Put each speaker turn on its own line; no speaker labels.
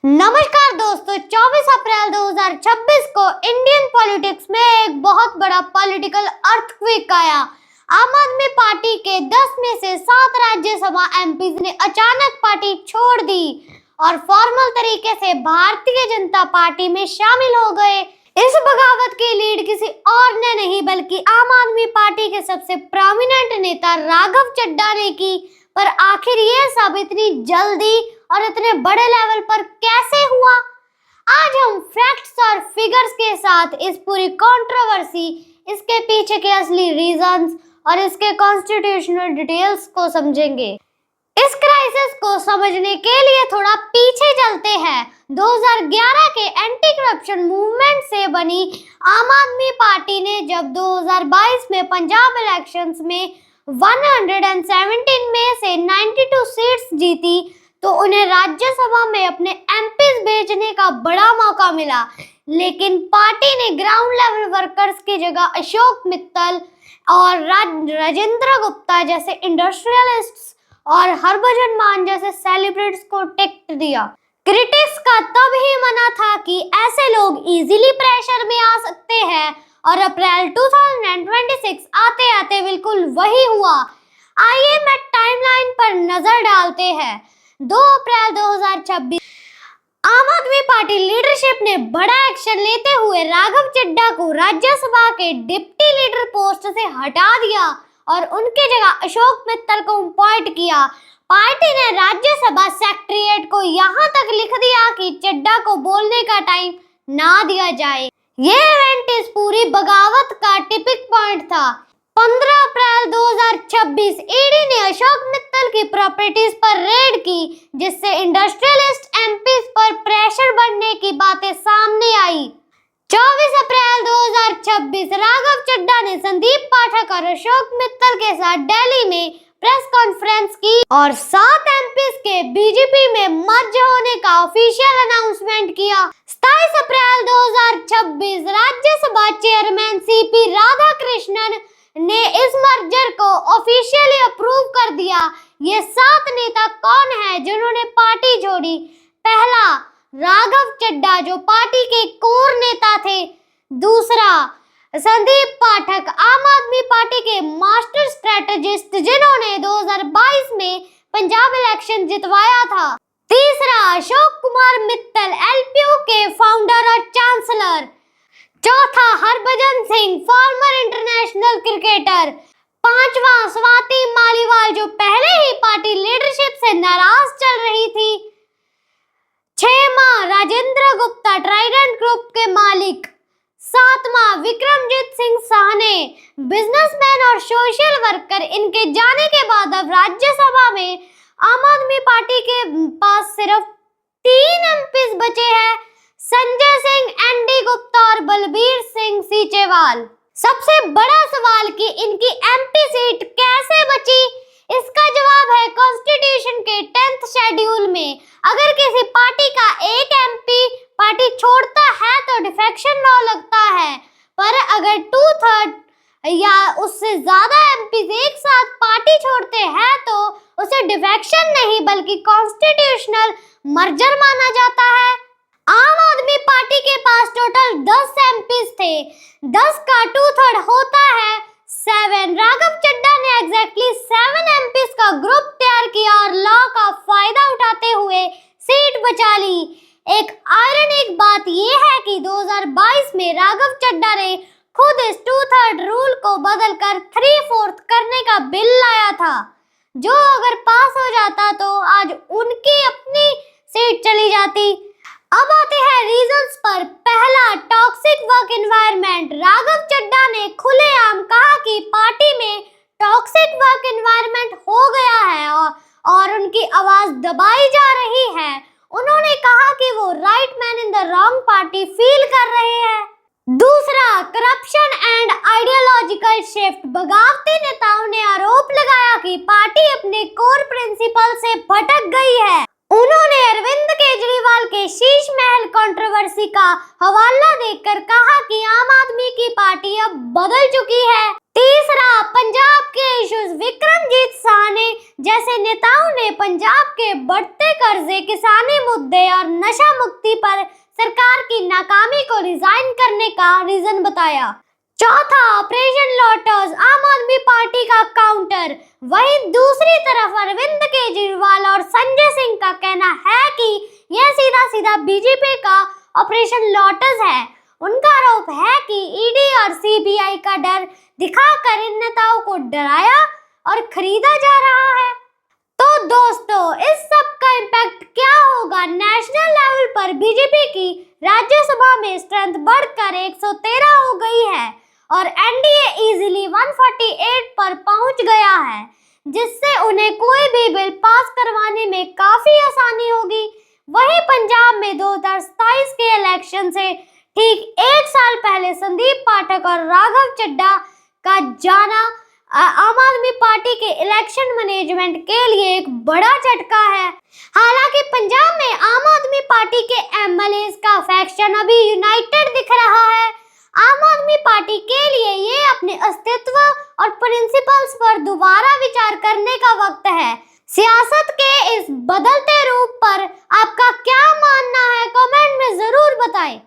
नमस्कार दोस्तों, 24 अप्रैल 2026 को इंडियन पॉलिटिक्स में एक बहुत बड़ा पॉलिटिकल अर्थक्वेक आया। आम आदमी पार्टी के 10 में से 7 राज्यसभा एमपीज ने अचानक पार्टी छोड़ दी और फॉर्मल तरीके से भारतीय जनता पार्टी में शामिल हो गए। इस बगावत की लीड किसी और ने नहीं बल्कि आम आदमी पार्टी के सबसे प्रोमिनेंट नेता राघव चड्ढा ने की। पर आखिर ये सब इतनी जल्दी और इतने बड़े लेवल पर कैसे हुआ? आज हम फैक्ट्स और फिगर्स के साथ इस पूरी कंट्रोवर्सी, इसके पीछे के असली रीजंस और इसके कॉन्स्टिट्यूशनल डिटेल्स को समझेंगे। इस क्राइसिस को समझने के लिए थोड़ा पीछे चलते हैं। 2011 के एंटी करप्शन मूवमेंट से बनी आम आदमी पार्टी ने जब 2022 में पंजाब इलेक्शंस में 117 में से 92 सीट्स जीती तो उन्हें राज्यसभा में अपने एमपीज भेजने का बड़ा मौका मिला। लेकिन पार्टी ने ग्राउंड लेवल वर्कर्स की जगह अशोक मित्तल और राजेंद्र गुप्ता जैसे इंडस्ट्रियलिस्ट्स और हरभजन मान जैसे सेलिब्रिटीज को टिकट दिया। क्रिटिक्स का तब ही मना था कि ऐसे लोग इजीली प्रेशर में आ सकते हैं और अप्रैल 2026 आते आते बिल्कुल वही हुआ। आइए मैं टाइमलाइन पर नजर डालते हैं। 2 अप्रैल 2026 आम आदमी पार्टी लीडरशिप ने बड़ा एक्शन लेते हुए राघव चड्ढा को राज्यसभा के डिप्टी लीडर पोस्ट से हटा दिया और उनकी जगह अशोक मित्तल को अपॉइंट किया। पार्टी ने राज्यसभा सेक्रेटरीट को यहाँ तक लिख दिया कि चड्ढा को बोलने का टाइम ना दिया जाए। ये इवेंट इस पूरी बगावत का टिपिक पॉइंट था। 15 अप्रैल 2026 ईडी ने अशोक मित्तल की प्रॉपर्टीज पर रेड की, जिससे इंडस्ट्रियलिस्ट एमपीज पर प्रेशर बढ़ने की बातें सामने आई। 24 अप्रैल 2026 राघव चड्ढा ने संदीप पाठक और अशोक मित्तल के साथ दिल्ली में प्रेस कॉन्फ्रेंस की और 7 एमपीज के बीजेपी में मर्ज होने का ऑफिशियल अनाउंसमेंट किया। 27 अप्रैल 2026 राज्यसभा चेयरमैन सीपी राधाकृष्णन ने इस मर्जर को ऑफिशियली अप्रूव कर दिया। ये 7 नेता कौन है जिन्होंने पार्टी छोड़ी? पहला, राघव चड्ढा जो पार्टी के कोर नेता थे। दूसरा, संदीप पाठक आम आदमी पार्टी के मास्टर स्ट्रेटेजिस्ट जिन्होंने 2022 में पंजाब इलेक्शन जितवाया था। तीसरा, अशोक कुमार मित्तल एलपीयू के फाउंडर और चांसलर। चौथा, Harbhajan Singh farmer international cricketer. पांचवा, स्वाति मालीवाल जो पहले ही पार्टी लीडरशिप से नाराज चल रही थी। 6वां, राजेंद्र गुप्ता ट्राइडेंट ग्रुप के मालिक। 7वां, विक्रमजीत सिंह साहने बिजनेसमैन और सोशल वर्कर। इनके जाने के बाद अब राज्यसभा में आम आदमी पार्टी के पास सिर्फ 3 एमपीज बचे हैं, संजय सिंह, एनडी गुप्ता और बलबीर सिंह सीचेवाल। सबसे बड़ा सवाल कि इनकी एमपी सीट कैसे बची, इसका जवाब है कॉन्स्टिट्यूशन के 10th शेड्यूल में। अगर किसी पार्टी का एक एमपी पार्टी छोड़ता है तो डिफेक्शन लॉ लगता है, पर अगर 2/3 या उससे ज्यादा एमपीज एक साथ पार्टी छोड़ते हैं तो उसे डिफेक्शन नहीं बल्कि कॉन्स्टिट्यूशनल मर्जर माना जाता है। आम आदमी पार्टी के पास टोटल 10 एमपीज थे। 10 का 2/3 होता है 7। राघव चड्ढा ने एग्जैक्टली 7 एमपीज का ग्रुप तैयार किया और लॉ का फायदा उठाते हुए सीट बचा ली। एक आयरनिक बात यह है कि 2022 में राघव चड्ढा ने खुद इस 2/3 रूल को बदलकर 3/4 करने का बिल लाया था, जो अगर पास हो जाता तो आज उनकी अपनी सीट चली जाती। अब आते हैं रीजंस पर। पहला, toxic work environment. Raghav Chadha ने खुलेआम कहा कि पार्टी में टॉक्सिक वर्क एनवायरनमेंट हो गया है और उनकी आवाज दबाई जा रही है। उन्होंने कहा कि वो right man in the wrong party feel कर रहे हैं। दूसरा, करप्शन एंड आइडियोलॉजिकल शिफ्ट। बगावती नेताओं ने आरोप लगाया कि पार्टी अपने कोर प्रिंसिपल से भटक गई है। उन्होंने अरविंद केजरीवाल के शीश महल कंट्रोवर्सी का हवाला देकर कहा कि आम आदमी की पार्टी अब बदल चुकी है। तीसरा, पंजाब के इश्यूज। विक्रमजीत साहनी जैसे नेताओं ने पंजाब के बढ़ते कर्जे, किसानी मुद्दे और नशा मुक्ति पर सरकार की नाकामी को रिजाइन करने का रीजन बताया। चौथा, ऑपरेशन लोटस, आम आदमी पार्टी का काउंटर। वहीं दूसरी तरफ अरविंद केजरीवाल और संजय सिंह का कहना है कि यह सीधा सीधा बीजेपी का ऑपरेशन लोटस है। उनका आरोप है कि ईडी और सीबीआई का डर दिखाकर इन नेताओं को डराया और खरीदा जा रहा है। तो दोस्तों, इस सब का इम्पैक्ट क्या होगा? नेशनल लेवल पर बीजेपी की राज्यसभा में स्ट्रेंथ बढ़कर 113 हो गई है और एनडीए इजीली 148 पर पहुंच गया है, जिससे उन्हें कोई भी बिल पास करवाने में काफी आसानी होगी। वहीं पंजाब में 2027 के इलेक्शन से ठीक एक साल पहले संदीप पाठक और राघव चड्ढा का जाना आम आदमी पार्टी के इलेक्शन मैनेजमेंट के लिए एक बड़ा झटका है। हालांकि पंजाब में आम आदमी पार्टी के एमएलएस का फैक्शन अभी यूनाइटेड दिख रहा है। आम आदमी पार्टी के लिए ये अपने अस्तित्व और प्रिंसिपल्स पर दोबारा विचार करने का वक्त है। सियासत के इस बदलते रूप पर आपका क्या मानना है? कमेंट में जरूर बताएं।